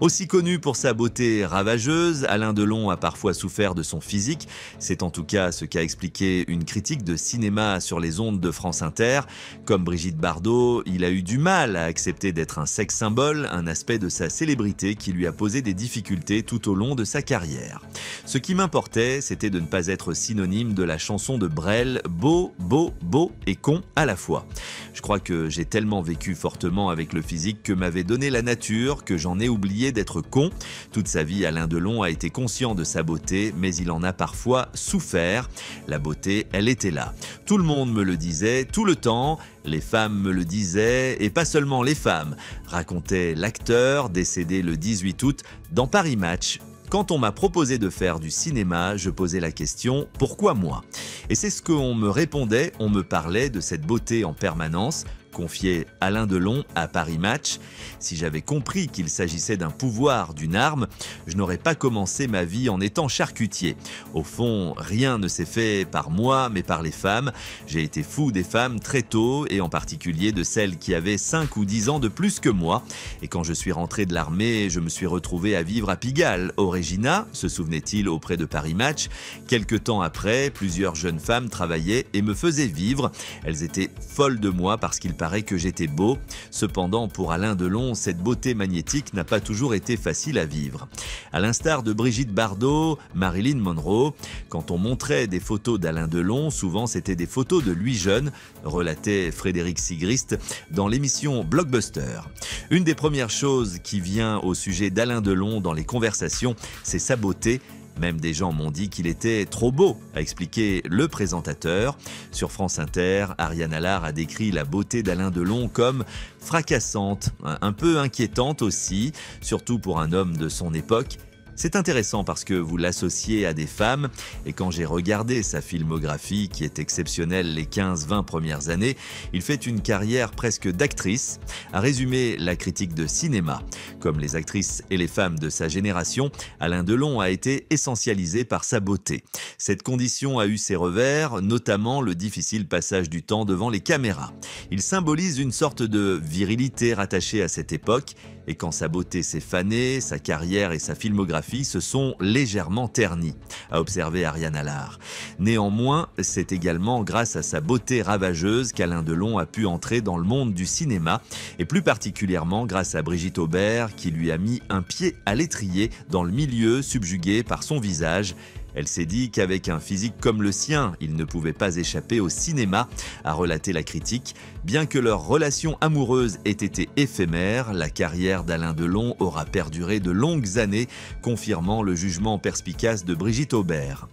Aussi connu pour sa beauté ravageuse, Alain Delon a parfois souffert de son physique. C'est en tout cas ce qu'a expliqué une critique de cinéma sur les ondes de France Inter. Comme Brigitte Bardot, il a eu du mal à accepter d'être un sex symbole, un aspect de sa célébrité qui lui a posé des difficultés tout au long de sa carrière. Ce qui m'importait, c'était de ne pas être synonyme de la chanson de Brel, beau, beau, beau et con à la fois. Je crois que j'ai tellement vécu fortement avec le physique que m'avait donné la nature que j'en ai oublié d'être con. Toute sa vie, Alain Delon a été conscient de sa beauté, mais il en a parfois souffert. La beauté, elle était là. Tout le monde me le disait, tout le temps. Les femmes me le disaient, et pas seulement les femmes, racontait l'acteur décédé le 18 août dans Paris Match. Quand on m'a proposé de faire du cinéma, je posais la question « Pourquoi moi ?» Et c'est ce qu'on me répondait, on me parlait de cette beauté en permanence, confiait Alain Delon à Paris Match. Si j'avais compris qu'il s'agissait d'un pouvoir, d'une arme, je n'aurais pas commencé ma vie en étant charcutier. Au fond, rien ne s'est fait par moi, mais par les femmes. J'ai été fou des femmes très tôt, et en particulier de celles qui avaient 5 ou 10 ans de plus que moi. Et quand je suis rentré de l'armée, je me suis retrouvé à vivre à Pigalle, au Regina, se souvenait-il auprès de Paris Match. Quelque temps après, plusieurs jeunes femmes travaillaient et me faisaient vivre. Elles étaient folles de moi parce qu'il paraît que j'étais beau. Cependant, pour Alain Delon, cette beauté magnétique n'a pas toujours été facile à vivre. À l'instar de Brigitte Bardot, Marilyn Monroe, quand on montrait des photos d'Alain Delon, souvent c'était des photos de lui jeune, relatait Frédéric Sigrist dans l'émission Blockbuster. Une des premières choses qui vient au sujet d'Alain Delon dans les conversations, c'est sa beauté. Même des gens m'ont dit qu'il était trop beau, a expliqué le présentateur. Sur France Inter, Ariane Allard a décrit la beauté d'Alain Delon comme fracassante, un peu inquiétante aussi, surtout pour un homme de son époque. C'est intéressant parce que vous l'associez à des femmes, et quand j'ai regardé sa filmographie qui est exceptionnelle les 15-20 premières années, il fait une carrière presque d'actrice, a résumé la critique de cinéma. Comme les actrices et les femmes de sa génération, Alain Delon a été essentialisé par sa beauté. Cette condition a eu ses revers, notamment le difficile passage du temps devant les caméras. Il symbolise une sorte de virilité rattachée à cette époque, et quand sa beauté s'est fanée, sa carrière et sa filmographie se sont légèrement ternies, a observé Ariane Allard. Néanmoins, c'est également grâce à sa beauté ravageuse qu'Alain Delon a pu entrer dans le monde du cinéma, et plus particulièrement grâce à Brigitte Aubert qui lui a mis un pied à l'étrier dans le milieu subjugué par son visage. Elle s'est dit qu'avec un physique comme le sien, il ne pouvait pas échapper au cinéma, a relaté la critique. Bien que leur relation amoureuse ait été éphémère, la carrière d'Alain Delon aura perduré de longues années, confirmant le jugement perspicace de Brigitte Aubert.